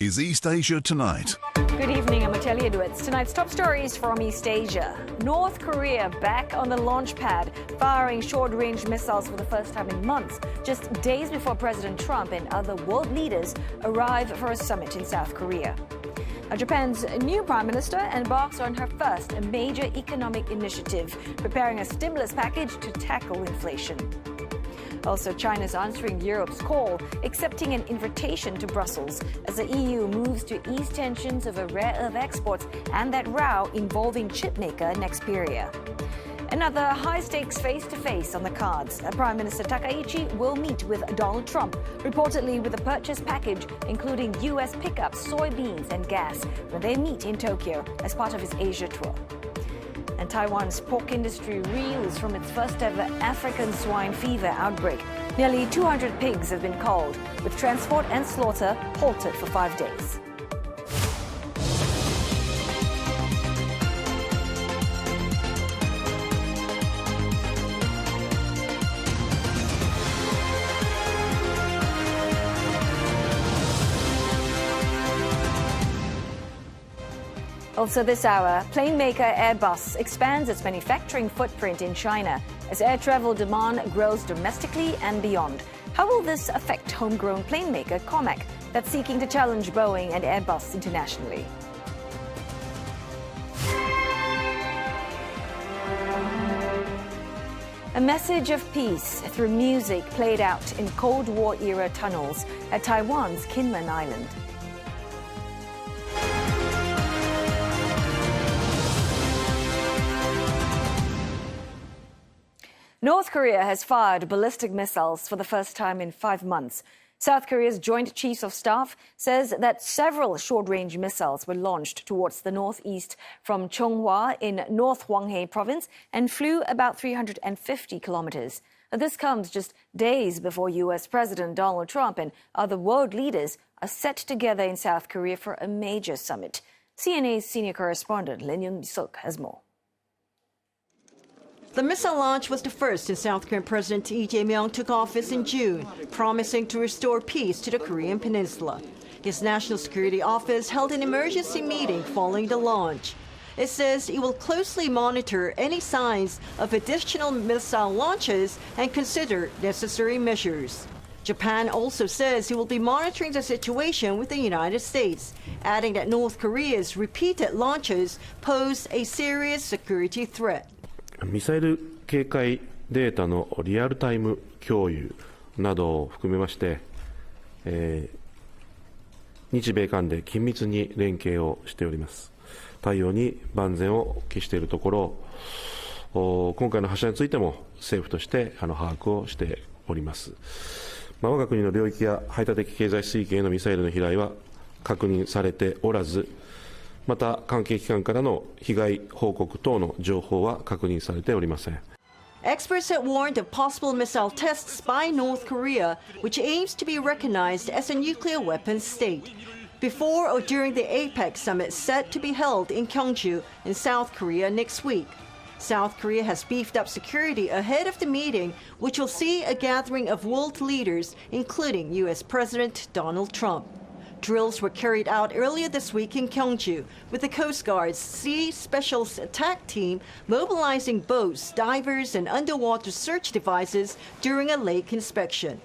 is East Asia Tonight. Good evening, I'm Atelia Duets. Tonight's top stories from East Asia. North Korea back on the launch pad, firing short-range missiles for the first time in months, just days before President Trump and other world leaders arrive for a summit in South Korea. Now, Japan's new prime minister embarks on her first major economic initiative, preparing a stimulus package to tackle inflation. Also, China's answering Europe's call, accepting an invitation to Brussels as the EU moves to ease tensions over rare earth exports and that row involving chipmaker Nexperia. Another high-stakes face-to-face on the cards. Prime Minister Takaichi will meet with Donald Trump, reportedly with a purchase package including U.S. pickups, soybeans and gas, when they meet in Tokyo as part of his Asia tour. And Taiwan's pork industry reels from its first-ever African swine fever outbreak. Nearly 200 pigs have been culled, with transport and slaughter halted for 5 days. Also this hour, plane maker Airbus expands its manufacturing footprint in China as air travel demand grows domestically and beyond. How will this affect homegrown plane maker Comac that's seeking to challenge Boeing and Airbus internationally? A message of peace through music played out in Cold War-era tunnels at Taiwan's Kinmen Island. North Korea has fired ballistic missiles for the first time in 5 months. South Korea's Joint Chiefs of Staff says that several short-range missiles were launched towards the northeast from Chonghwa in North Hwanghae province and flew about 350 kilometers. This comes just days before U.S. President Donald Trump and other world leaders are set together in South Korea for a major summit. CNA's senior correspondent Myung has more. The missile launch was the first since South Korean President Lee Jae-myung took office in June, promising to restore peace to the Korean peninsula. His National Security Office held an emergency meeting following the launch. It says it will closely monitor any signs of additional missile launches and consider necessary measures. Japan also says it will be monitoring the situation with the United States, adding that North Korea's repeated launches pose a serious security threat. ミサイル警戒データのリアルタイム共有などを含めまして、日米間で緊密に連携をしております。対応に万全を期しているところ、今回の発射についても政府として把握をしております。我が国の領域や排他的経済水域へのミサイルの飛来は確認されておらず、また関係機関からの被害報告等の情報は確認されておりません。 Experts had warned of possible missile tests by North Korea, which aims to be recognized as a nuclear weapons state. Before or during the APEC summit set to be held in Gyeongju in South Korea next week. South Korea has beefed up security ahead of the meeting, which will see a gathering of world leaders, including U.S. President Donald Trump. Drills were carried out earlier this week in Gyeongju, with the Coast Guard's Sea Specials Attack Team mobilizing boats, divers, and underwater search devices during a lake inspection.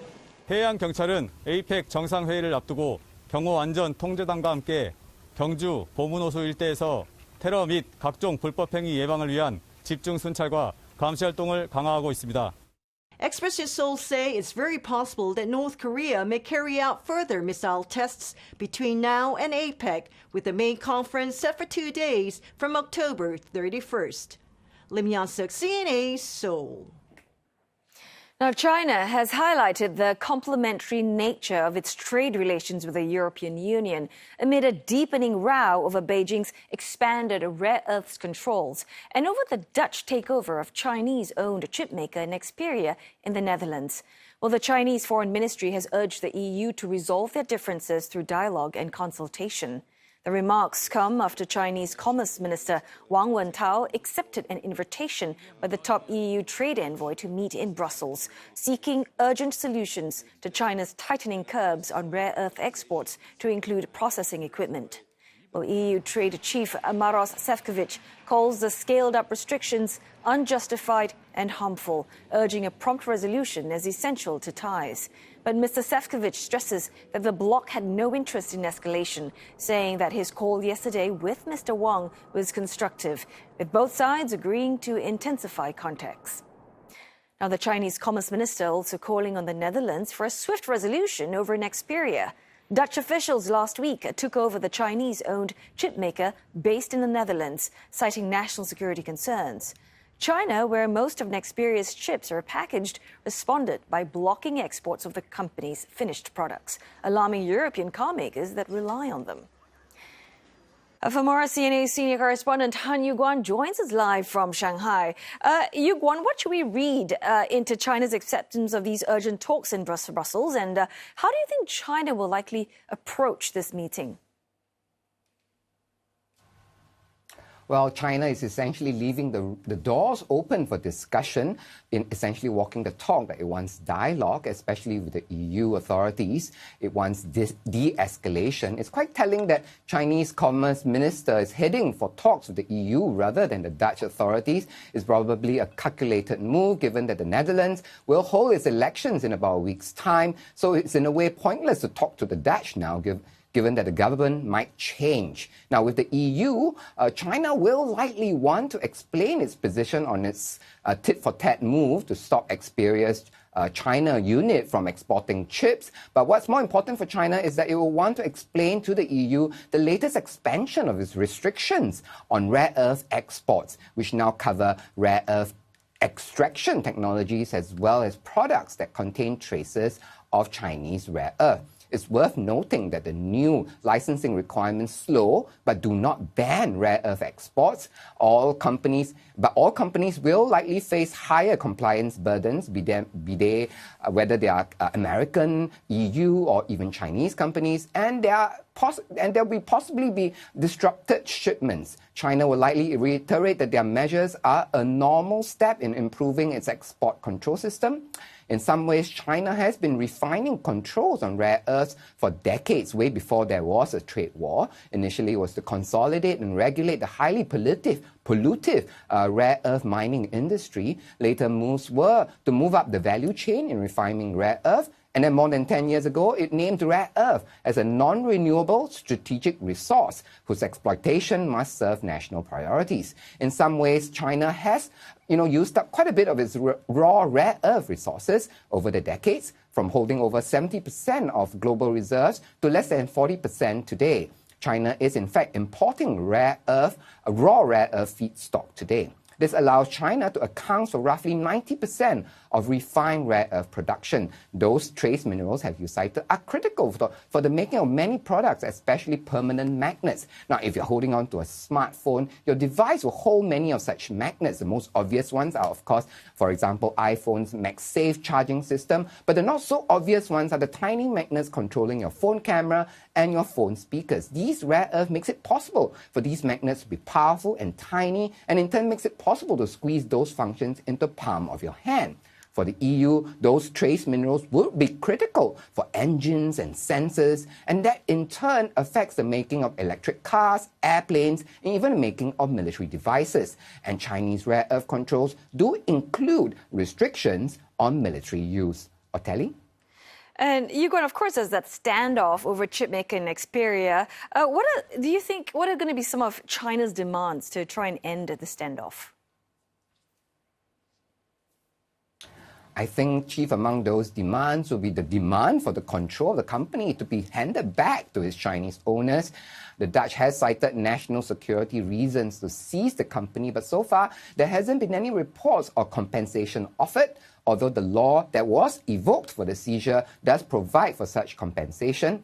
해양 경찰은 APEC 정상회의를 앞두고 경호 안전 통제단과 함께 경주 보문호수 일대에서 테러 및 각종 불법 행위 예방을 위한 집중 순찰과 감시 활동을 강화하고 있습니다. Experts in Seoul say it's very possible that North Korea may carry out further missile tests between now and APEC, with the main conference set for 2 days from October 31st. Lim Yan-suk, CNA, Seoul. Now, China has highlighted the complementary nature of its trade relations with the European Union amid a deepening row over Beijing's expanded rare earths controls and over the Dutch takeover of Chinese-owned chipmaker Nexperia in the Netherlands. Well, the Chinese Foreign Ministry has urged the EU to resolve their differences through dialogue and consultation. The remarks come after Chinese Commerce Minister Wang Wentao accepted an invitation by the top EU trade envoy to meet in Brussels, seeking urgent solutions to China's tightening curbs on rare earth exports to include processing equipment. Well, EU Trade Chief Maros Sefcovic calls the scaled-up restrictions unjustified and harmful, urging a prompt resolution as essential to ties. But Mr. Sefcovic stresses that the bloc had no interest in escalation, saying that his call yesterday with Mr. Wang was constructive, with both sides agreeing to intensify contacts. Now, the Chinese Commerce Minister also calling on the Netherlands for a swift resolution over an Xperia. Dutch officials last week took over the Chinese-owned chip maker based in the Netherlands, citing national security concerns. China, where most of Nexperia's chips are packaged, responded by blocking exports of the company's finished products, alarming European car makers that rely on them. For more, CNA senior correspondent Han Yuguan joins us live from Shanghai. Yuguan, what should we read into China's acceptance of these urgent talks in Brussels, and how do you think China will likely approach this meeting? Well, China is essentially leaving the doors open for discussion, in essentially walking the talk that it wants dialogue, especially with the EU authorities. It wants de-escalation. It's quite telling that Chinese Commerce Minister is heading for talks with the EU rather than the Dutch authorities. It's probably a calculated move, given that the Netherlands will hold its elections in about a week's time. So it's in a way pointless to talk to the Dutch now, given that the government might change. Now, with the EU, China will likely want to explain its position on its tit-for-tat move to stop Xperia's China unit from exporting chips. But what's more important for China is that it will want to explain to the EU the latest expansion of its restrictions on rare earth exports, which now cover rare earth extraction technologies as well as products that contain traces of Chinese rare earth. It's worth noting that the new licensing requirements slow but do not ban rare earth exports. All companies will likely face higher compliance burdens, whether they are American, EU, or even Chinese companies, and there will possibly be disrupted shipments. China will likely reiterate that their measures are a normal step in improving its export control system. In some ways, China has been refining controls on rare earths for decades, way before there was a trade war. Initially, it was to consolidate and regulate the highly pollutive rare earth mining industry. Later moves were to move up the value chain in refining rare earth. And then more than 10 years ago, it named rare earth as a non-renewable strategic resource whose exploitation must serve national priorities. In some ways, China has used up quite a bit of its raw rare earth resources over the decades, from holding over 70% of global reserves to less than 40% today. China is in fact importing raw rare earth feedstock today. This allows China to account for roughly 90% of refined rare earth production. Those trace minerals, have you cited, are critical for the making of many products, especially permanent magnets. Now, if you're holding on to a smartphone, your device will hold many of such magnets. The most obvious ones are, of course, for example, iPhone's MagSafe charging system, but the not so obvious ones are the tiny magnets controlling your phone camera and your phone speakers. These rare earth makes it possible for these magnets to be powerful and tiny, and in turn makes it possible to squeeze those functions into the palm of your hand. For the EU, those trace minerals will be critical for engines and sensors, and that in turn affects the making of electric cars, airplanes, and even the making of military devices. And Chinese rare earth controls do include restrictions on military use. Otelli? And Yuguan, of course, there's that standoff over chipmaker and Xperia. What are going to be some of China's demands to try and end the standoff? I think chief among those demands will be the demand for the control of the company to be handed back to its Chinese owners. The Dutch has cited national security reasons to seize the company, but so far there hasn't been any reports or compensation offered, although the law that was evoked for the seizure does provide for such compensation.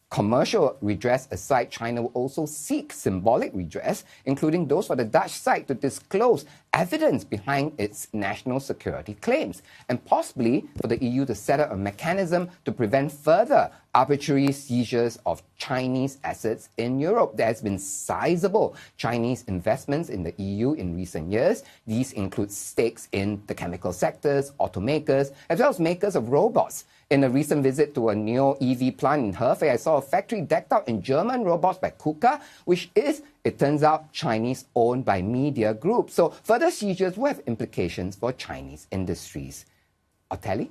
Commercial redress aside, China will also seek symbolic redress, including those for the Dutch side to disclose evidence behind its national security claims, and possibly for the EU to set up a mechanism to prevent further arbitrary seizures of Chinese assets in Europe. There has been sizable Chinese investments in the EU in recent years. These include stakes in the chemical sectors, automakers, as well as makers of robots. In a recent visit to a neo EV plant in Hefei, I saw a factory decked out in German robots by KUKA, which is, it turns out, Chinese owned by media groups. So further seizures will have implications for Chinese industries. Oteli?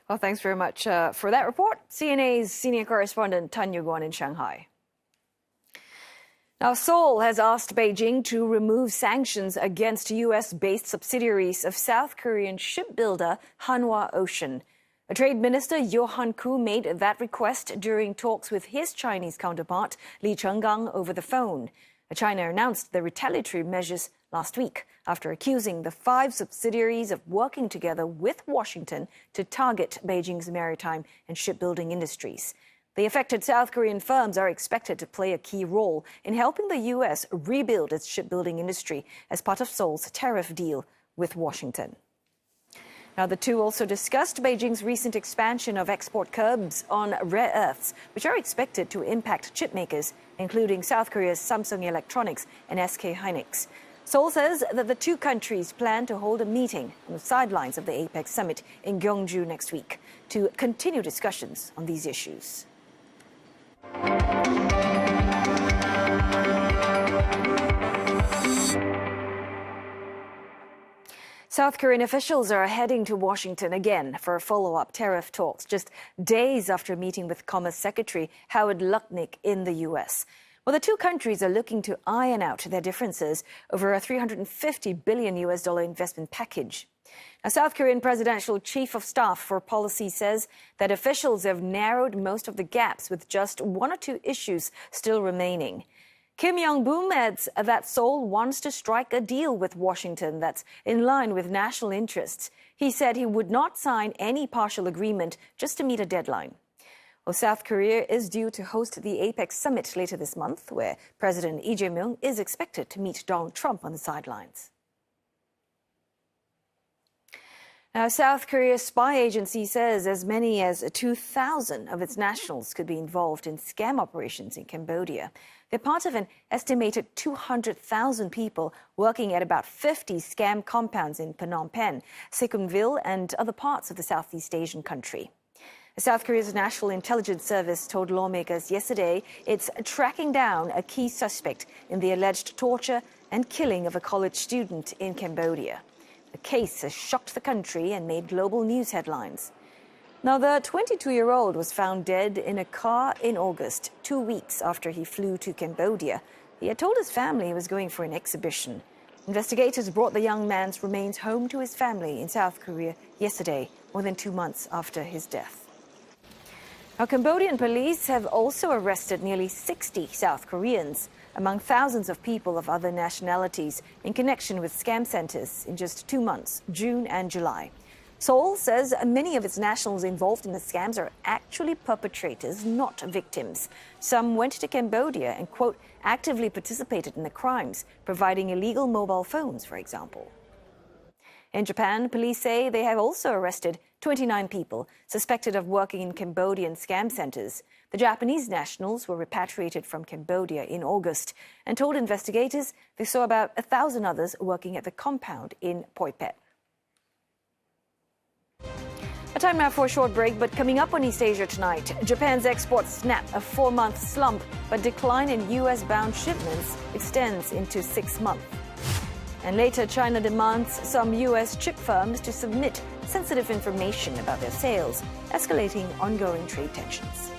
Well, thanks very much for that report. CNA's senior correspondent Tan Yuguan in Shanghai. Now, Seoul has asked Beijing to remove sanctions against U.S.-based subsidiaries of South Korean shipbuilder Hanwha Ocean. A trade minister, Johan Koo, made that request during talks with his Chinese counterpart, Li Chenggang, over the phone. China announced the retaliatory measures last week after accusing the 5 subsidiaries of working together with Washington to target Beijing's maritime and shipbuilding industries. The affected South Korean firms are expected to play a key role in helping the U.S. rebuild its shipbuilding industry as part of Seoul's tariff deal with Washington. Now, the two also discussed Beijing's recent expansion of export curbs on rare earths, which are expected to impact chip makers, including South Korea's Samsung Electronics and SK Hynix. Seoul says that the two countries plan to hold a meeting on the sidelines of the APEC summit in Gyeongju next week to continue discussions on these issues. South Korean officials are heading to Washington again for follow-up tariff talks, just days after meeting with Commerce Secretary Howard Lutnick in the U.S. Well, the two countries are looking to iron out their differences over a $350 billion investment package. Now, South Korean Presidential Chief of Staff for Policy says that officials have narrowed most of the gaps with just 1 or 2 issues still remaining. Kim Yong-boom adds that Seoul wants to strike a deal with Washington that's in line with national interests. He said he would not sign any partial agreement just to meet a deadline. Well, South Korea is due to host the APEC summit later this month, where President Myung is expected to meet Donald Trump on the sidelines. Now, South Korea's spy agency says as many as 2,000 of its nationals could be involved in scam operations in Cambodia. They're part of an estimated 200,000 people working at about 50 scam compounds in Phnom Penh, Secundville, and other parts of the Southeast Asian country. South Korea's National Intelligence Service told lawmakers yesterday it's tracking down a key suspect in the alleged torture and killing of a college student in Cambodia. The case has shocked the country and made global news headlines. Now, the 22-year-old was found dead in a car in August, 2 weeks after he flew to Cambodia. He had told his family he was going for an exhibition. Investigators brought the young man's remains home to his family in South Korea yesterday, more than 2 months after his death. Now, Cambodian police have also arrested nearly 60 South Koreans, among thousands of people of other nationalities, in connection with scam centers in just 2 months, June and July. Seoul says many of its nationals involved in the scams are actually perpetrators, not victims. Some went to Cambodia and, quote, actively participated in the crimes, providing illegal mobile phones, for example. In Japan, police say they have also arrested 29 people suspected of working in Cambodian scam centers. The Japanese nationals were repatriated from Cambodia in August and told investigators they saw about 1,000 others working at the compound in Poipet. A time now for a short break, but coming up on East Asia tonight, Japan's exports snap a 4-month slump, but decline in U.S.-bound shipments extends into 6 months. And later, China demands some U.S. chip firms to submit sensitive information about their sales, escalating ongoing trade tensions.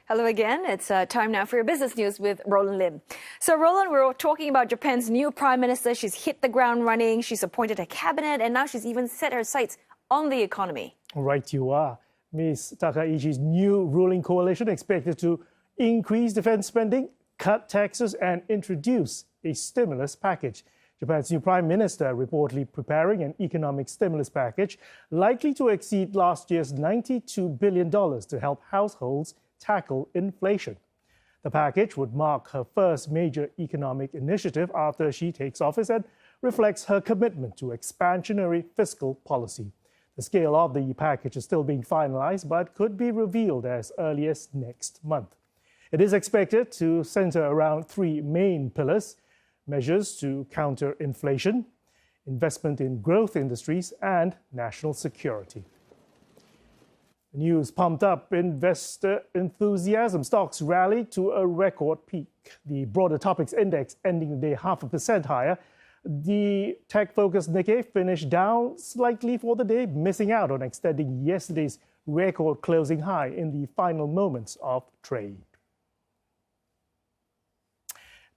Hello again. It's time now for your business news with Roland Lim. So, Roland, we're talking about Japan's new prime minister. She's hit the ground running. She's appointed a cabinet, and now she's even set her sights on the economy. Right, you are. Ms. Takaichi's new ruling coalition expected to increase defense spending, cut taxes, and introduce a stimulus package. Japan's new prime minister reportedly preparing an economic stimulus package likely to exceed last year's $92 billion to help households tackle inflation. The package would mark her first major economic initiative after she takes office and reflects her commitment to expansionary fiscal policy. The scale of the package is still being finalized, but could be revealed as early as next month. It is expected to center around three main pillars: measures to counter inflation, investment in growth industries, and national security. The news pumped up investor enthusiasm. Stocks rallied to a record peak. The broader topics index ending the day 0.5% higher. The tech-focused Nikkei finished down slightly for the day, missing out on extending yesterday's record closing high in the final moments of trade.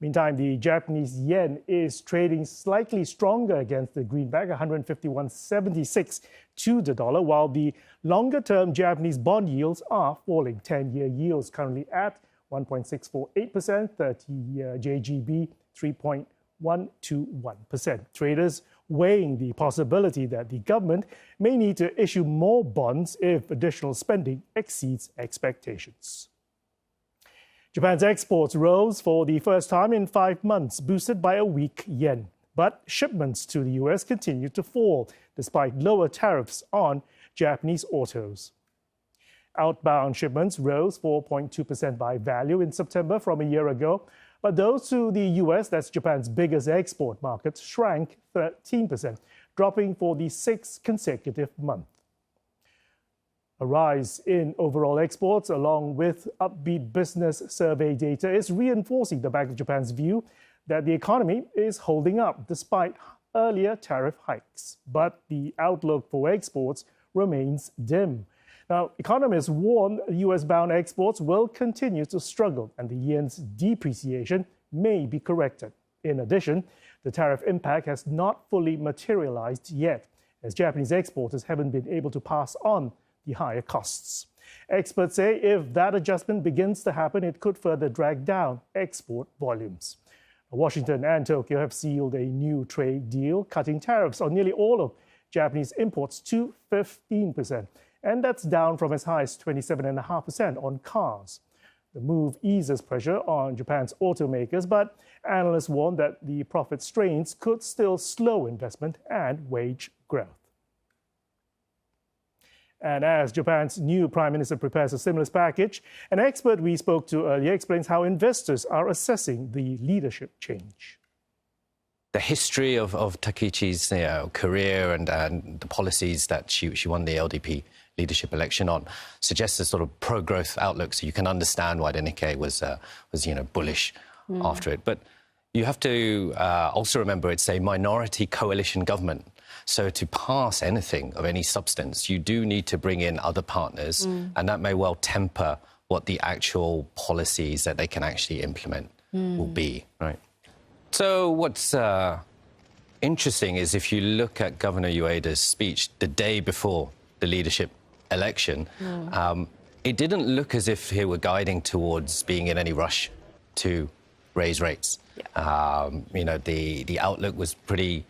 Meantime, the Japanese yen is trading slightly stronger against the greenback, 151.76 to the dollar, while the longer-term Japanese bond yields are falling. 10-year yields currently at 1.648%, 30-year JGB 3.121%. Traders weighing the possibility that the government may need to issue more bonds if additional spending exceeds expectations. Japan's exports rose for the first time in 5 months, boosted by a weak yen. But shipments to the U.S. continued to fall, despite lower tariffs on Japanese autos. Outbound shipments rose 4.2% by value in September from a year ago, but those to the U.S., that's Japan's biggest export market, shrank 13%, dropping for the 6th consecutive month. A rise in overall exports, along with upbeat business survey data, is reinforcing the Bank of Japan's view that the economy is holding up despite earlier tariff hikes. But the outlook for exports remains dim. Now, economists warn U.S.-bound exports will continue to struggle and the yen's depreciation may be corrected. In addition, the tariff impact has not fully materialized yet, as Japanese exporters haven't been able to pass on the higher costs. Experts say if that adjustment begins to happen, it could further drag down export volumes. Washington and Tokyo have sealed a new trade deal, cutting tariffs on nearly all of Japanese imports to 15%. And that's down from as high as 27.5% on cars. The move eases pressure on Japan's automakers, but analysts warn that the profit strains could still slow investment and wage growth. And as Japan's new prime minister prepares a stimulus package, an expert we spoke to earlier explains how investors are assessing the leadership change. The history of Takaichi's career and the policies that she won the LDP leadership election on suggests a sort of pro-growth outlook, so you can understand why the Nikkei was bullish after it. But you have to also remember it's a minority coalition government. So to pass anything of any substance, you do need to bring in other partners, and that may well temper what the actual policies that they can actually implement will be, right? So what's interesting is if you look at Governor Ueda's speech the day before the leadership election, it didn't look as if he were guiding towards being in any rush to raise rates. Yeah. The outlook was pretty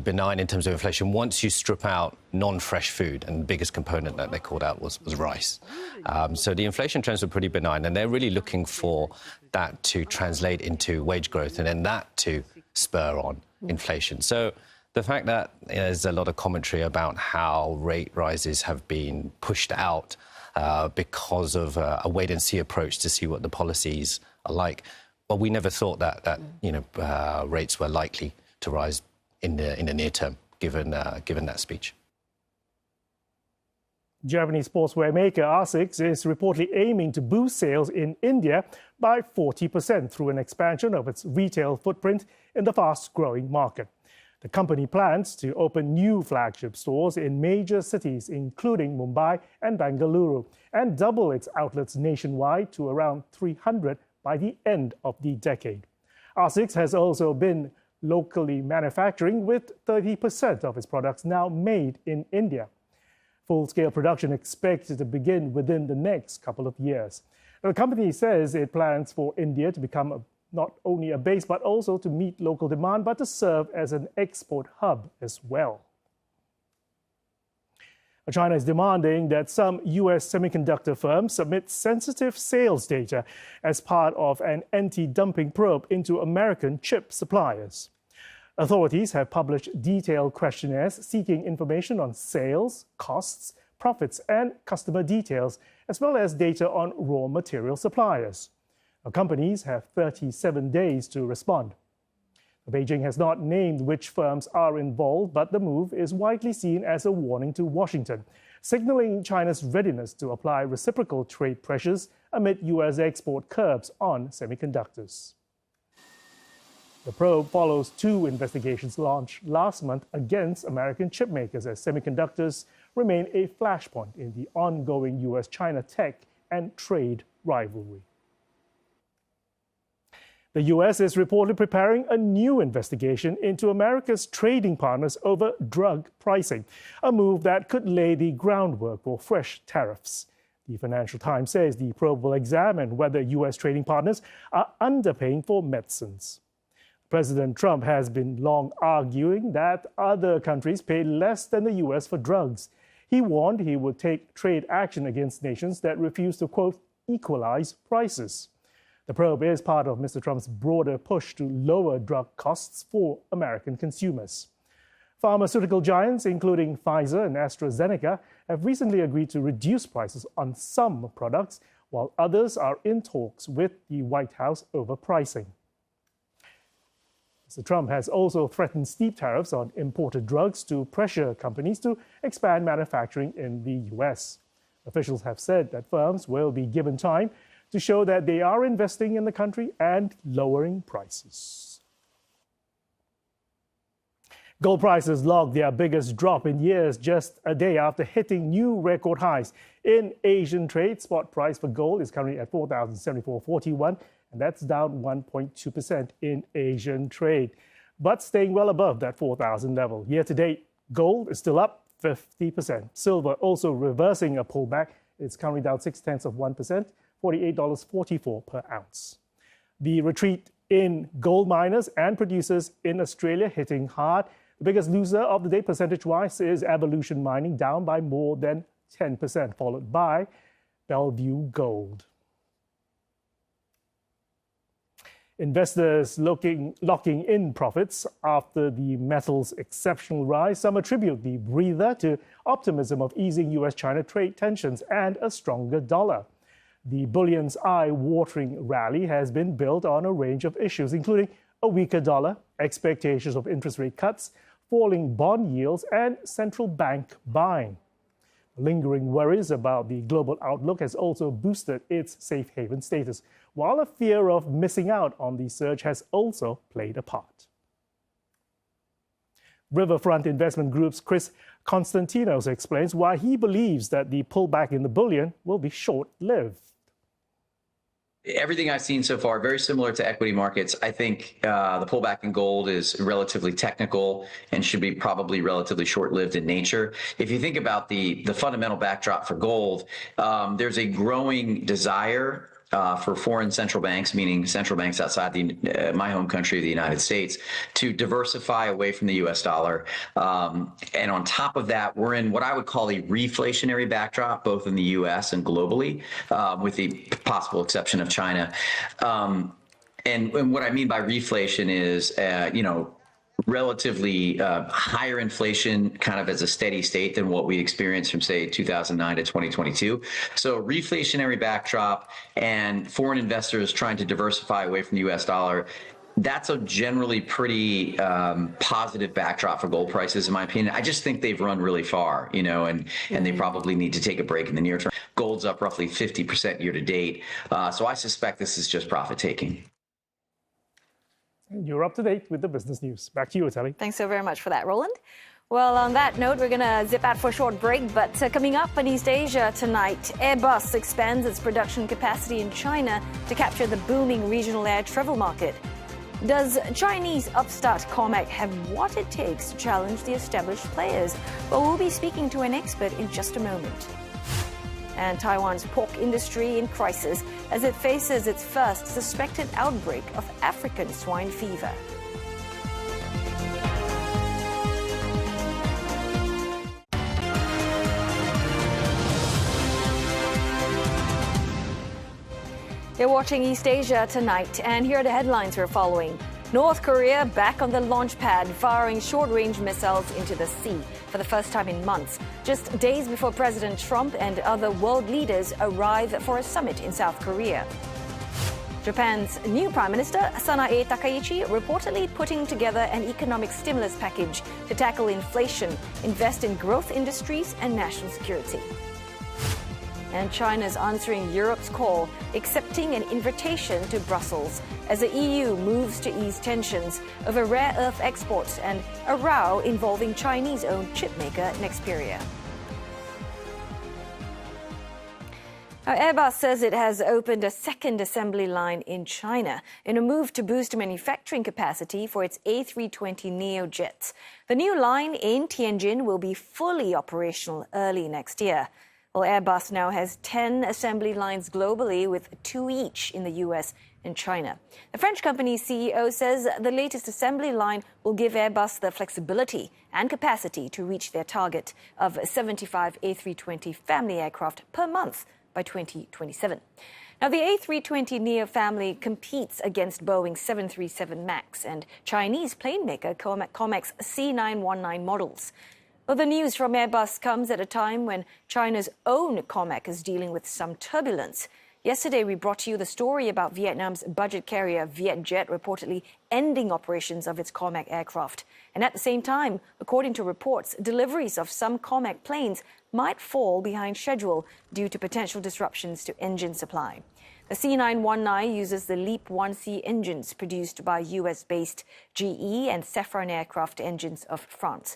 benign in terms of inflation once you strip out non-fresh food, and the biggest component that they called out was rice. So the inflation trends were pretty benign, and they're really looking for that to translate into wage growth and then that to spur on inflation. So the fact that there's a lot of commentary about how rate rises have been pushed out because of a wait-and-see approach to see what the policies are like, well, we never thought that rates were likely to rise in the near term, given that speech. Japanese sportswear maker ASICS is reportedly aiming to boost sales in India by 40% through an expansion of its retail footprint in the fast-growing market. The company plans to open new flagship stores in major cities, including Mumbai and Bengaluru, and double its outlets nationwide to around 300 by the end of the decade. ASICS has also been locally manufacturing, with 30% of its products now made in India. Full-scale production expected to begin within the next couple of years. The company says it plans for India to become not only a base but also to meet local demand, but to serve as an export hub as well. China is demanding that some U.S. semiconductor firms submit sensitive sales data as part of an anti-dumping probe into American chip suppliers. Authorities have published detailed questionnaires seeking information on sales, costs, profits, and customer details, as well as data on raw material suppliers. Companies have 37 days to respond. Beijing has not named which firms are involved, but the move is widely seen as a warning to Washington, signaling China's readiness to apply reciprocal trade pressures amid U.S. export curbs on semiconductors. The probe follows two investigations launched last month against American chipmakers as semiconductors remain a flashpoint in the ongoing U.S.-China tech and trade rivalry. The U.S. is reportedly preparing a new investigation into America's trading partners over drug pricing, a move that could lay the groundwork for fresh tariffs. The Financial Times says the probe will examine whether U.S. trading partners are underpaying for medicines. President Trump has been long arguing that other countries pay less than the U.S. for drugs. He warned he would take trade action against nations that refuse to, quote, equalize prices. The probe is part of Mr. Trump's broader push to lower drug costs for American consumers. Pharmaceutical giants, including Pfizer and AstraZeneca, have recently agreed to reduce prices on some products, while others are in talks with the White House over pricing. Mr. Trump has also threatened steep tariffs on imported drugs to pressure companies to expand manufacturing in the U.S. Officials have said that firms will be given time to show that they are investing in the country and lowering prices. Gold prices logged their biggest drop in years just a day after hitting new record highs. In Asian trade, spot price for gold is currently at $4,074.41, and that's down 1.2% in Asian trade, but staying well above that 4,000 level. Year to date, gold is still up 50%. Silver also reversing a pullback. It's currently down 0.6%, $48.44 per ounce. The retreat in gold miners and producers in Australia hitting hard. The biggest loser of the day percentage-wise is Evolution Mining, down by more than 10%, followed by Bellevue Gold. Investors locking in profits after the metal's exceptional rise. Some attribute the breather to optimism of easing U.S.-China trade tensions and a stronger dollar. The bullion's eye-watering rally has been built on a range of issues, including a weaker dollar, expectations of interest rate cuts, falling bond yields, and central bank buying. Lingering worries about the global outlook has also boosted its safe haven status, while a fear of missing out on the surge has also played a part. Riverfront Investment Group's Chris Konstantinos explains why he believes that the pullback in the bullion will be short-lived. Everything I've seen so far, very similar to equity markets. I think the pullback in gold is relatively technical and should be probably relatively short-lived in nature. If you think about the fundamental backdrop for gold, there's a growing desire for foreign central banks, meaning central banks outside my home country, the United States, to diversify away from the U.S. dollar. And on top of that, we're in what I would call a reflationary backdrop, both in the U.S. and globally, with the possible exception of China. And what I mean by reflation is, relatively higher inflation kind of as a steady state than what we experienced from, say, 2009 to 2022. So reflationary backdrop and foreign investors trying to diversify away from the U.S. dollar, that's a generally pretty positive backdrop for gold prices, in my opinion. I just think they've run really far, and they probably need to take a break in the near term. Gold's up roughly 50% year to date. So I suspect this is just profit taking. And you're up to date with the business news. Back to you, Telly. Thanks so very much for that, Roland. Well, on that note, we're going to zip out for a short break. But coming up in East Asia tonight, Airbus expands its production capacity in China to capture the booming regional air travel market. Does Chinese upstart Comac have what it takes to challenge the established players? Well, we'll be speaking to an expert in just a moment. And Taiwan's pork industry in crisis as it faces its first suspected outbreak of African swine fever. You're watching East Asia tonight, and here are the headlines we're following. North Korea back on the launch pad, firing short-range missiles into the sea for the first time in months, just days before President Trump and other world leaders arrive for a summit in South Korea. Japan's new Prime Minister, Sanae Takaichi, reportedly putting together an economic stimulus package to tackle inflation, invest in growth industries, and national security. And China's answering Europe's call, accepting an invitation to Brussels as the EU moves to ease tensions over rare earth exports and a row involving Chinese-owned chipmaker Nexperia. Now, Airbus says it has opened a second assembly line in China in a move to boost manufacturing capacity for its A320neo jets. The new line in Tianjin will be fully operational early next year. Well, Airbus now has 10 assembly lines globally, with 2 each in the US and China. The French company's CEO says the latest assembly line will give Airbus the flexibility and capacity to reach their target of 75 A320 family aircraft per month by 2027. Now, the A320neo family competes against Boeing's 737 MAX and Chinese plane maker Comac's C919 models. Well, the news from Airbus comes at a time when China's own Comac is dealing with some turbulence. Yesterday, we brought you the story about Vietnam's budget carrier Vietjet reportedly ending operations of its Comac aircraft. And at the same time, according to reports, deliveries of some Comac planes might fall behind schedule due to potential disruptions to engine supply. The C919 uses the LEAP-1C engines produced by US-based GE and Safran aircraft engines of France.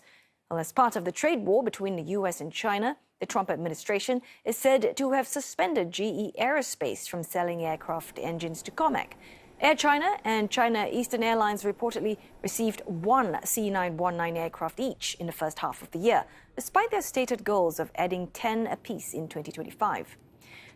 Well, as part of the trade war between the US and China, the Trump administration is said to have suspended GE Aerospace from selling aircraft engines to Comac. Air China and China Eastern Airlines reportedly received 1 C919 aircraft each in the first half of the year, despite their stated goals of adding 10 apiece in 2025.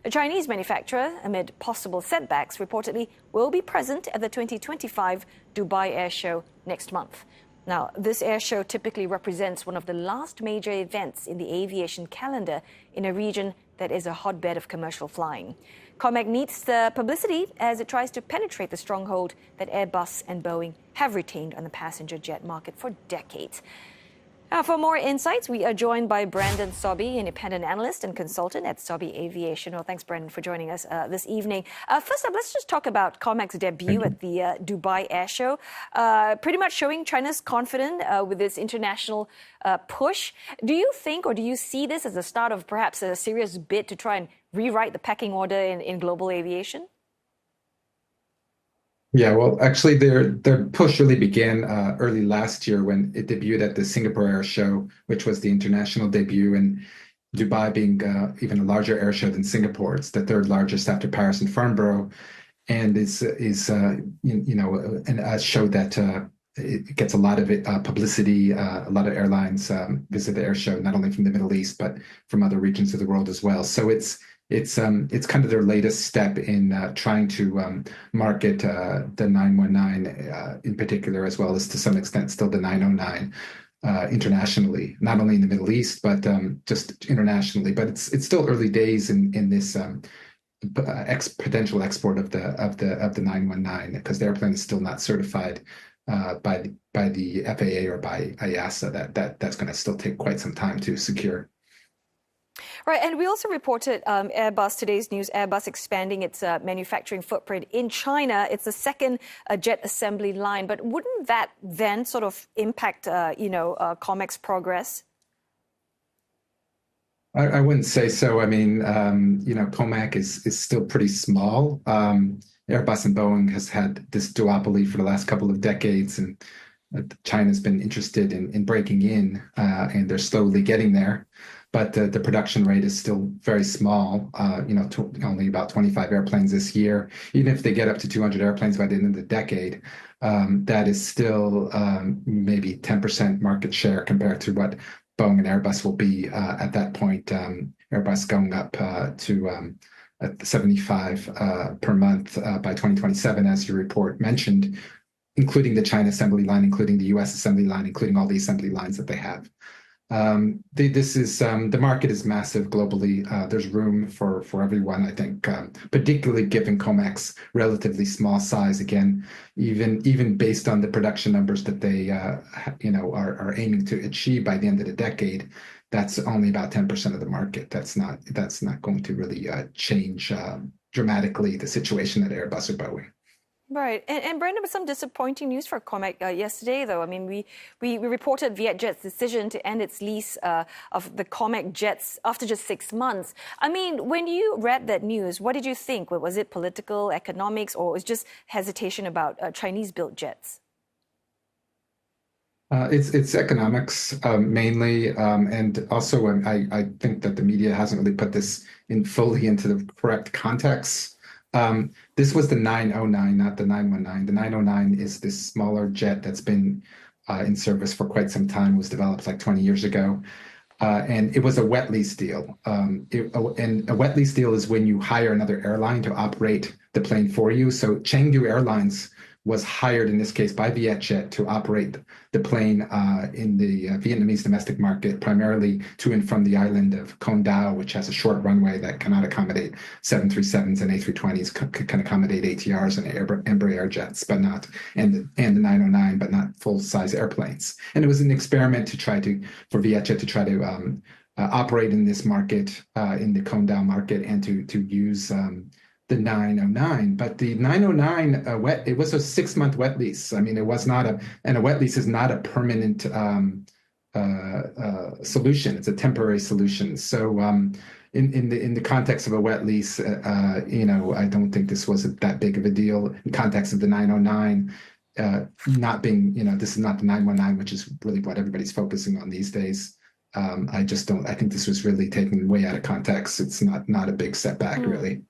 The Chinese manufacturer, amid possible setbacks, reportedly will be present at the 2025 Dubai Air Show next month. Now, this air show typically represents one of the last major events in the aviation calendar in a region that is a hotbed of commercial flying. Comac needs the publicity as it tries to penetrate the stronghold that Airbus and Boeing have retained on the passenger jet market for decades. Now, for more insights, we are joined by Brandon Sobby, independent analyst and consultant at Sobby Aviation. Well, thanks, Brandon, for joining us this evening. First up, let's just talk about Comac's debut at the Dubai Air Show, pretty much showing China's confidence with its international push. Do you think, or do you see this as the start of perhaps a serious bid to try and rewrite the pecking order in global aviation? Yeah, well, actually, their push really began early last year when it debuted at the Singapore Air Show, which was the international debut, and Dubai being even a larger air show than Singapore. It's the third largest after Paris and Farnborough, and is a show that it gets a lot of publicity. A lot of airlines visit the air show, not only from the Middle East but from other regions of the world as well. So it's kind of their latest step in trying to market the 919 in particular, as well as to some extent still the 909 internationally, not only in the Middle East but just internationally. But it's still early days in this potential export of the 919, because the airplane is still not certified by the FAA or by IASA. That's going to still take quite some time to secure. Right, and we also reported Airbus, today's news, Airbus expanding its manufacturing footprint in China. It's the second jet assembly line, but wouldn't that then sort of impact, Comac's progress? I wouldn't say so. I mean, Comac is still pretty small. Airbus and Boeing has had this duopoly for the last couple of decades, and China's been interested in breaking in, and they're slowly getting there. But the production rate is still very small, only about 25 airplanes this year. Even if they get up to 200 airplanes by the end of the decade, that is still maybe 10% market share compared to what Boeing and Airbus will be at that point. Airbus going up to 75 per month by 2027, as your report mentioned, including the China assembly line, including the US assembly line, including all the assembly lines that they have. The market is massive globally. There's room for everyone, I think, particularly given Comac's relatively small size. Again, even based on the production numbers that they are aiming to achieve by the end of the decade, that's only about 10% of the market. That's not going to really change dramatically the situation at Airbus or Boeing. Right. And Brandon, was some disappointing news for Comac yesterday, though. I mean, we reported Vietjet's decision to end its lease of the Comac jets after just 6 months. I mean, when you read that news, what did you think? Was it political, economics, or was it just hesitation about Chinese-built jets? It's economics mainly, and also I think that the media hasn't really put this fully into the correct context. This was the 909, not the 919. The 909 is this smaller jet that's been in service for quite some time. It was developed like 20 years ago, and it was a wet lease deal. And a wet lease deal is when you hire another airline to operate the plane for you. So Chengdu Airlines was hired in this case by Vietjet to operate the plane in the Vietnamese domestic market, primarily to and from the island of Con Dao, which has a short runway that cannot accommodate 737s and A320s, can accommodate ATRs and Embraer jets, but not, and the 909, but not full-size airplanes. And it was an experiment for Vietjet to try to operate in this market, in the Con Dao market, and to use the 909, but the 909 it was a 6-month wet lease. I mean, it was not and a wet lease is not a permanent solution. It's a temporary solution. So in the context of a wet lease, I don't think this was that big of a deal. In context of the 909 not being, this is not the 919, which is really what everybody's focusing on these days. I think this was really taken way out of context. It's not a big setback, really.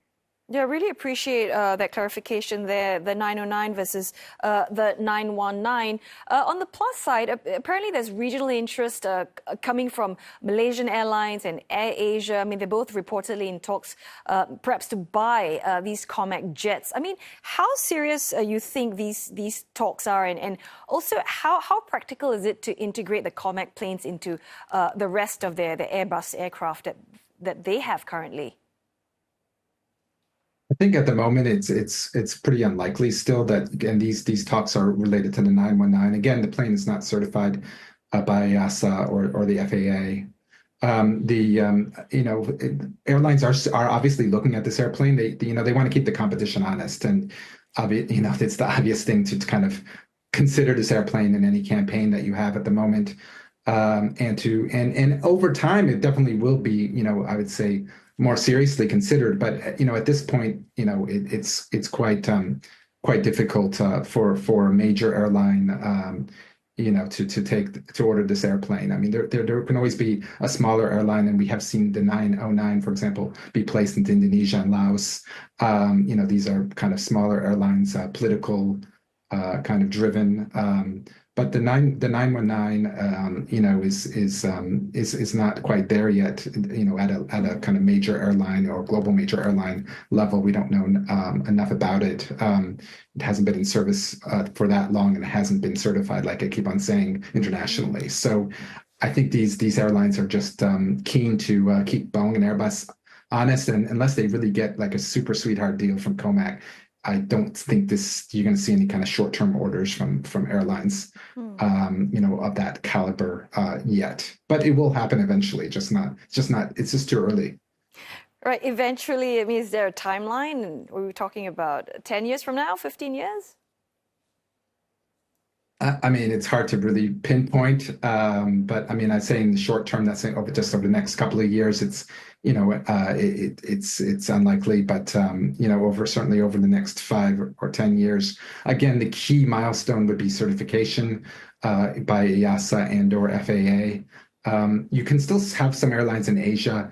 Yeah, I really appreciate that clarification there, the 909 versus the 919. On the plus side, apparently there's regional interest coming from Malaysian Airlines and Air Asia. I mean, they're both reportedly in talks perhaps to buy these Comac jets. I mean, how serious you think these talks are, and also how practical is it to integrate the Comac planes into the rest of the Airbus aircraft that they have currently? I think at the moment it's pretty unlikely still that, again, these talks are related to the 919. Again, the plane is not certified by EASA or the FAA. Airlines are obviously looking at this airplane. They want to keep the competition honest, and it's the obvious thing to kind of consider this airplane in any campaign that you have at the moment. And over time, it definitely will be, I would say, more seriously considered. But at this point, it's quite difficult for a major airline, to order this airplane. I mean, there can always be a smaller airline, and we have seen the 909, for example, be placed into Indonesia and Laos. These are kind of smaller airlines, political kind of driven. But the 919, is not quite there yet. At a kind of major airline or global major airline level, we don't know enough about it. It hasn't been in service for that long, and it hasn't been certified, like I keep on saying, internationally. So I think these airlines are just keen to keep Boeing and Airbus honest, and unless they really get like a super sweetheart deal from Comac, I don't think you're going to see any kind of short-term orders from airlines, of that caliber yet. But it will happen eventually. It's just too early. Right. Eventually, I mean, is there a timeline? Are we talking about 10 years from now, 15 years? I mean, it's hard to really pinpoint, but I mean, I'd say in the short term, that's over the next couple of years, it's unlikely, but certainly over the next 5 or 10 years. Again, the key milestone would be certification by EASA and/or FAA. You can still have some airlines in Asia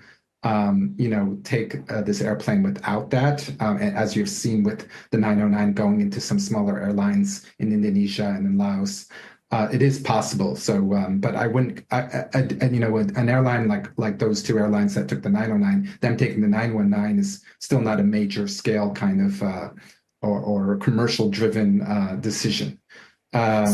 take this airplane without that, as you've seen with the 909 going into some smaller airlines in Indonesia and in Laos. it is possible. So, but I wouldn't, an airline like those two airlines that took the 909, them taking the 919 is still not a major scale kind of or commercial driven decision. That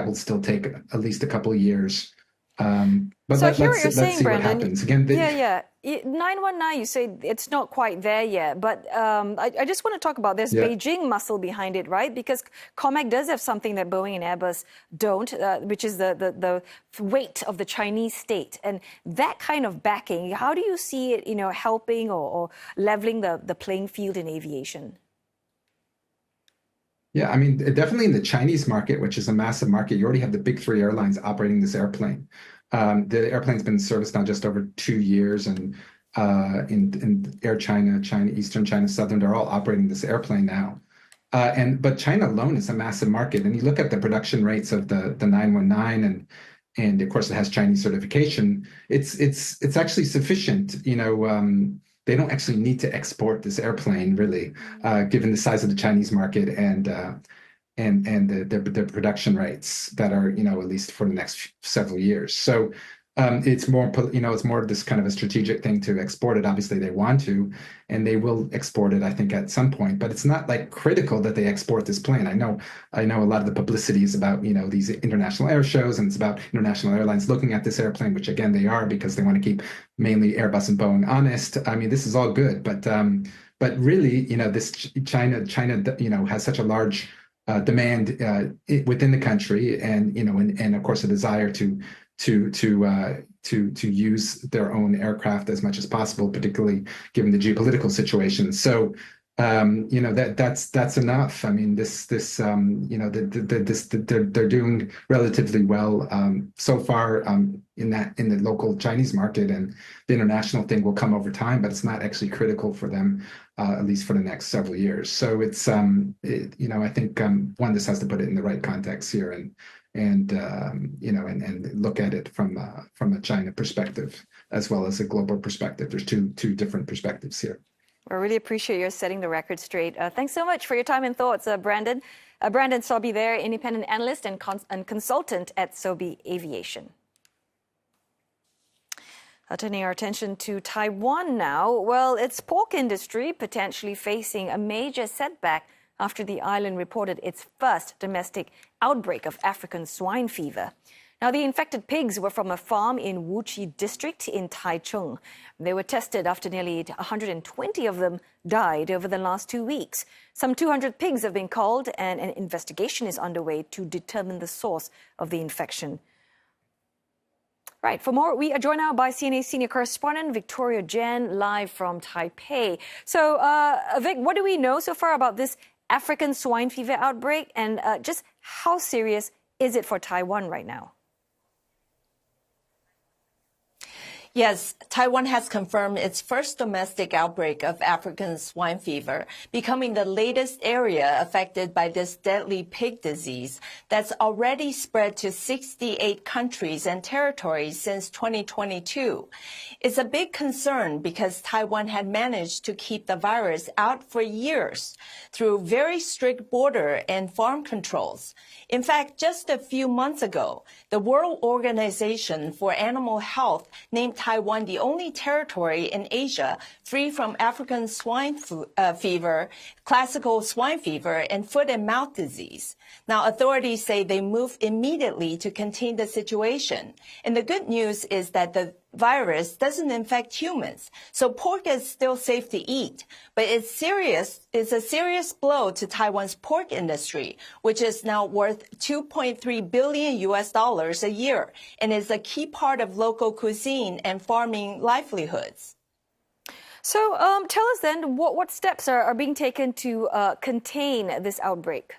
will still take at least a couple of years. But so here you're let's saying, see Brandon, what happens. Again, 919, you say it's not quite there yet, but I just want to talk about this Beijing muscle behind it, right? Because Comac does have something that Boeing and Airbus don't, which is the weight of the Chinese state. And that kind of backing, how do you see it, helping or leveling the playing field in aviation? Yeah, I mean, definitely in the Chinese market, which is a massive market, you already have the big three airlines operating this airplane. The airplane's been in service now just over 2 years, and in Air China, Eastern China, Southern, they're all operating this airplane now. But China alone is a massive market, and you look at the production rates of the 919, and of course it has Chinese certification. It's actually sufficient. They don't actually need to export this airplane really, given the size of the Chinese market and their production rates that are, at least for the next several years. So it's more, it's more of this kind of a strategic thing to export it. Obviously they want to, and they will export it, I think, at some point, but it's not like critical that they export this plane. I know a lot of the publicity is about, these international air shows, and it's about international airlines looking at this airplane, which again, they are, because they want to keep mainly Airbus and Boeing honest. I mean, this is all good, but really, this China, has such a large demand within the country, and and of course a desire to use their own aircraft as much as possible, particularly given the geopolitical situation. So that's enough. I mean, they're doing relatively well so far in the local Chinese market, and the international thing will come over time, but it's not actually critical for them, at least for the next several years. So it's I think one, this has to put it in the right context here, and look at it from a China perspective as well as a global perspective. There's two different perspectives here. I really appreciate your setting the record straight. Thanks so much for your time and thoughts, Brandon. Brandon Sobey there, independent analyst and consultant at Sobey Aviation. Turning our attention to Taiwan now. Well, its pork industry potentially facing a major setback after the island reported its first domestic outbreak of African swine fever. Now, the infected pigs were from a farm in Wuxi district in Taichung. They were tested after nearly 120 of them died over the last 2 weeks. Some 200 pigs have been culled, and an investigation is underway to determine the source of the infection. Right, for more, we are joined now by CNA senior correspondent Victoria Jen, live from Taipei. So, Vic, what do we know so far about this African swine fever outbreak, and just how serious is it for Taiwan right now? Yes, Taiwan has confirmed its first domestic outbreak of African swine fever, becoming the latest area affected by this deadly pig disease that's already spread to 68 countries and territories since 2022. It's a big concern because Taiwan had managed to keep the virus out for years through very strict border and farm controls. In fact, just a few months ago, the World Organization for Animal Health named Taiwan the only territory in Asia free from African swine fever, classical swine fever, and foot and mouth disease. Now, authorities say they moved immediately to contain the situation. And the good news is that the virus doesn't infect humans, so pork is still safe to eat. But it's a serious blow to Taiwan's pork industry, which is now worth $2.3 billion a year, and is a key part of local cuisine and farming livelihoods. So tell us then, what steps are being taken to contain this outbreak?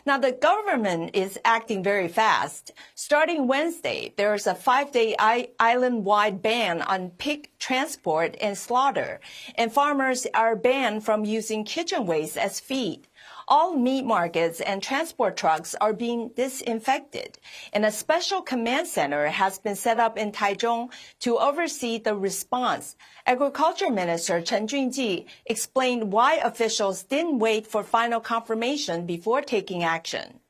Now, the government is acting very fast. Starting Wednesday, there is a 5-day island-wide ban on pig transport and slaughter, and farmers are banned from using kitchen waste as feed. all meat markets and transport trucks are being disinfected, and a special command center has been set up in Taichung to oversee the response. Agriculture Minister Chen Junji explained why officials didn't wait for final confirmation before taking action.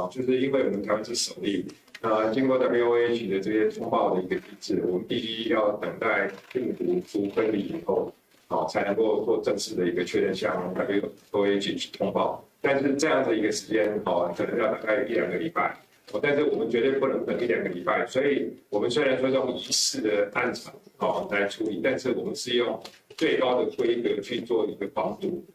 就是因为我们台湾是首例，经过 WHO 的这些通报的一个机制，我们必须要等待病毒株分离以后，才能够做正式的一个确认向 WHO 去通报。但是这样的一个时间，可能要大概1-2个礼拜。但是我们绝对不能等1-2个礼拜，所以我们虽然说用仪式的暗场来处理，但是我们是用最高的规格去做一个防堵。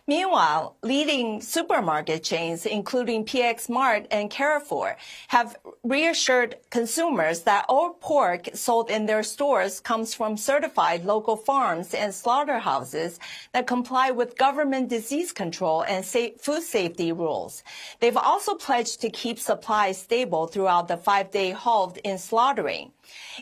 Meanwhile, leading supermarket chains, including PX Mart and Carrefour, have reassured consumers that all pork sold in their stores comes from certified local farms and slaughterhouses that comply with government disease control and food safety rules. They've also pledged to keep supplies stable throughout the 5-day halt in slaughtering.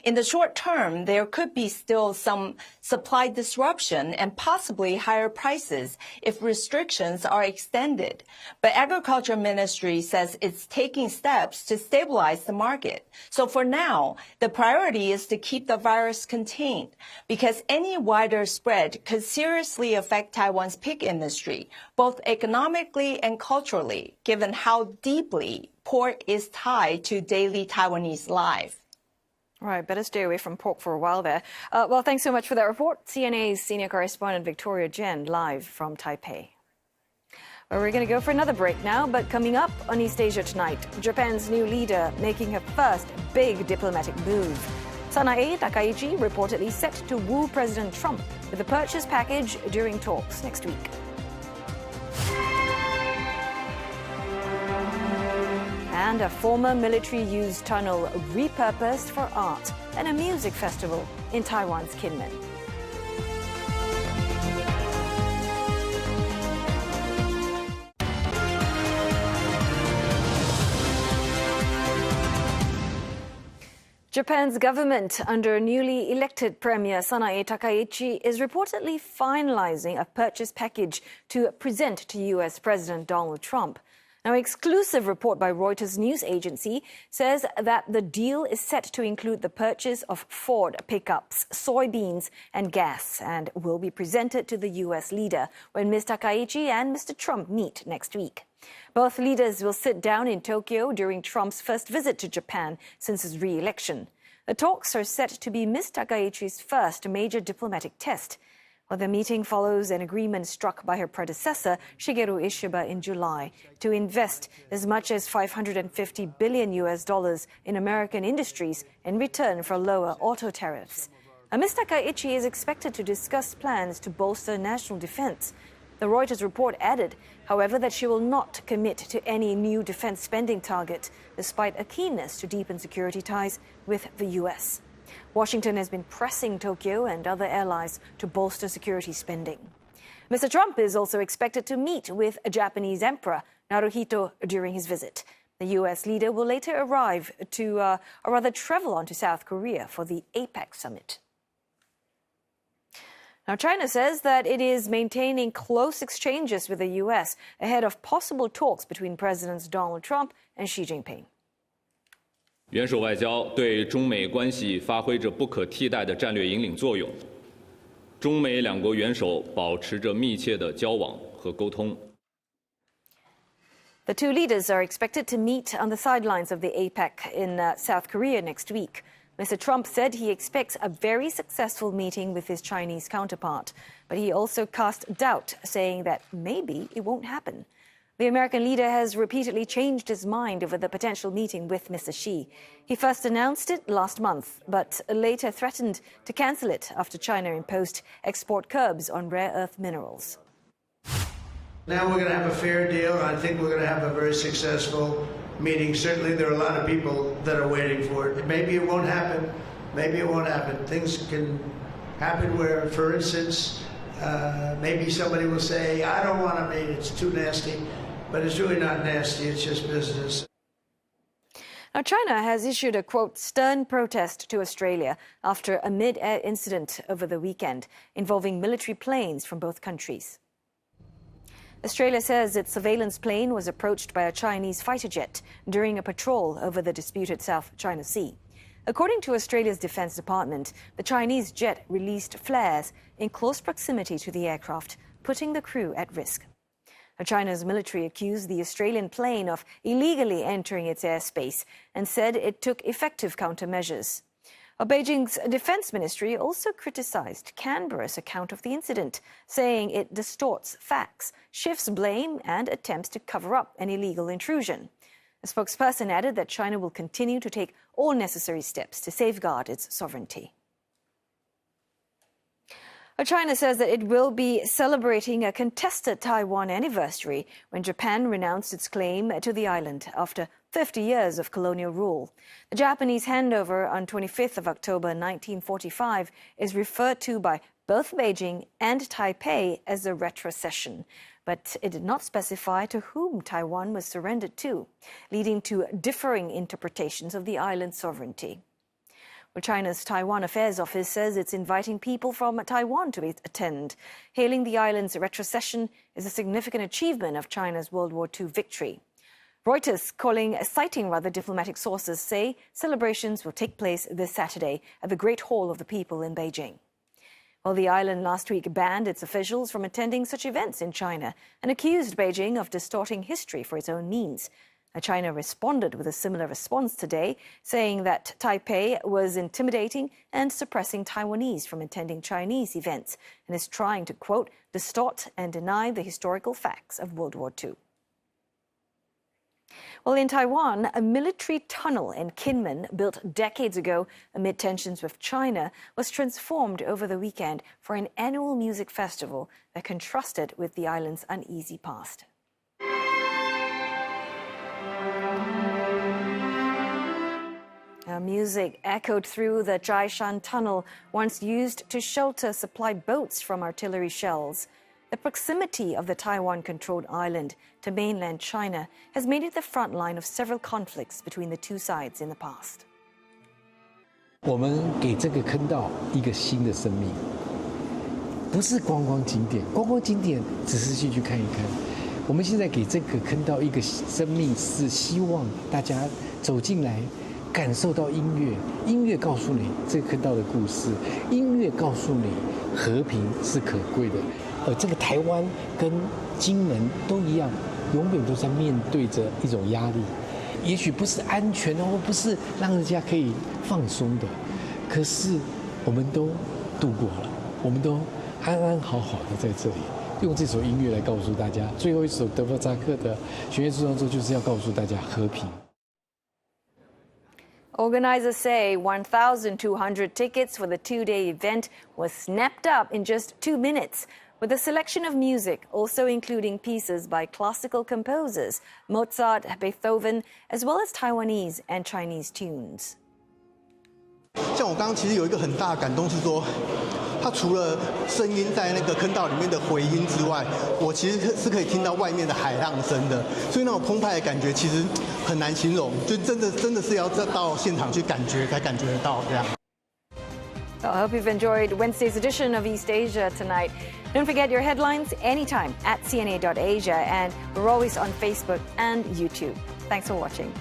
In the short term, there could be still some supply disruption and possibly higher prices if restrictions are extended. But Agriculture Ministry says it's taking steps to stabilize the market. So for now, the priority is to keep the virus contained because any wider spread could seriously affect Taiwan's pig industry, both economically and culturally, given how deeply pork is tied to daily Taiwanese life. Right, better stay away from pork for a while there. Well, thanks so much for that report. CNA's senior correspondent Victoria Jen, live from Taipei. Well, we're going to go for another break now, but coming up on East Asia tonight, Japan's new leader making her first big diplomatic move. Sanae Takaichi reportedly set to woo President Trump with a purchase package during talks next week. And a former military-used tunnel repurposed for art and a music festival in Taiwan's Kinmen. Japan's government, under newly elected Premier Sanae Takaichi, is reportedly finalizing a purchase package to present to U.S. President Donald Trump. Now, an exclusive report by Reuters news agency says that the deal is set to include the purchase of Ford pickups, soybeans, and gas, and will be presented to the U.S. leader when Ms. Takaichi and Mr. Trump meet next week. Both leaders will sit down in Tokyo during Trump's first visit to Japan since his re-election. The talks are set to be Ms. Takaichi's first major diplomatic test. Well, the meeting follows an agreement struck by her predecessor, Shigeru Ishiba, in July to invest as much as $550 billion in American industries in return for lower auto tariffs. Ms. Takaichi is expected to discuss plans to bolster national defense. The Reuters report added, however, that she will not commit to any new defense spending target, despite a keenness to deepen security ties with the U.S. Washington has been pressing Tokyo and other allies to bolster security spending. Mr. Trump is also expected to meet with Japanese Emperor Naruhito during his visit. The U.S. leader will later arrive to, travel on to South Korea for the APEC summit. Now, China says that it is maintaining close exchanges with the U.S. ahead of possible talks between Presidents Donald Trump and Xi Jinping. 元首外交对中美关系发挥着不可替代的战略引领作用。中美两国元首保持着密切的交往和沟通。 The two leaders are expected to meet on the sidelines of the APEC in South Korea next week. Mr. Trump said he expects a very successful meeting with his Chinese counterpart, but he also cast doubt, saying that maybe it won't happen. The American leader has repeatedly changed his mind over the potential meeting with Mr. Xi. He first announced it last month, but later threatened to cancel it after China imposed export curbs on rare earth minerals. Now we're going to have a fair deal. I think we're going to have a very successful meeting. Certainly there are a lot of people that are waiting for it. Maybe it won't happen. Maybe it won't happen. Things can happen where, for instance, maybe somebody will say, I don't want to meet, it's too nasty. But it's really not nasty, it's just business. Now, China has issued a, quote, stern protest to Australia after a mid-air incident over the weekend involving military planes from both countries. Australia says its surveillance plane was approached by a Chinese fighter jet during a patrol over the disputed South China Sea. According to Australia's Defence Department, the Chinese jet released flares in close proximity to the aircraft, putting the crew at risk. China's military accused the Australian plane of illegally entering its airspace and said it took effective countermeasures. Beijing's defense ministry also criticized Canberra's account of the incident, saying it distorts facts, shifts blame, and attempts to cover up an illegal intrusion. A spokesperson added that China will continue to take all necessary steps to safeguard its sovereignty. China says that it will be celebrating a contested Taiwan anniversary when Japan renounced its claim to the island after 50 years of colonial rule. The Japanese handover on 25th of October 1945 is referred to by both Beijing and Taipei as a retrocession, but it did not specify to whom Taiwan was surrendered to, leading to differing interpretations of the island's sovereignty. Well, China's Taiwan Affairs Office says it's inviting people from Taiwan to attend, hailing the island's retrocession as a significant achievement of China's World War II victory. Reuters, citing diplomatic sources, say celebrations will take place this Saturday at the Great Hall of the People in Beijing. Well, the island last week banned its officials from attending such events in China and accused Beijing of distorting history for its own means. China responded with a similar response today, saying that Taipei was intimidating and suppressing Taiwanese from attending Chinese events and is trying to, quote, distort and deny the historical facts of World War II. Well, in Taiwan, a military tunnel in Kinmen, built decades ago amid tensions with China, was transformed over the weekend for an annual music festival that contrasted with the island's uneasy past. Music echoed through the Zhaishan Tunnel, once used to shelter supply boats from artillery shells. The proximity of the Taiwan-controlled island to mainland China has made it the front line of several conflicts between the two sides in the past. 我们给这个坑道一个新的生命，不是观光景点，观光景点只是进去看一看。我们现在给这个坑道一个生命，是希望大家走进来。 感受到音乐，音乐告诉你这个坑道的故事，音乐告诉你和平是可贵的。这个台湾跟金门都一样，永远都在面对着一种压力。也许不是安全的，或不是让人家可以放松的，可是我们都度过了，我们都安安好好的在这里。用这首音乐来告诉大家，最后一首德弗扎克的弦乐四重奏就是要告诉大家和平。 Organizers say 1,200 tickets for the two-day event was snapped up in just 2 minutes, with a selection of music also including pieces by classical composers, Mozart, Beethoven, as well as Taiwanese and Chinese tunes. 像我刚刚其实有一个很大的感动是说，它除了声音在那个坑道里面的回音之外，我其实是可以听到外面的海浪声的，所以那种澎湃的感觉其实很难形容，就真的是要到现场去感觉才感觉得到这样。 Well, I hope you've enjoyed Wednesday's edition of East Asia tonight. Don't forget your headlines anytime at cna.asia, and we're always on Facebook and YouTube. Thanks for watching.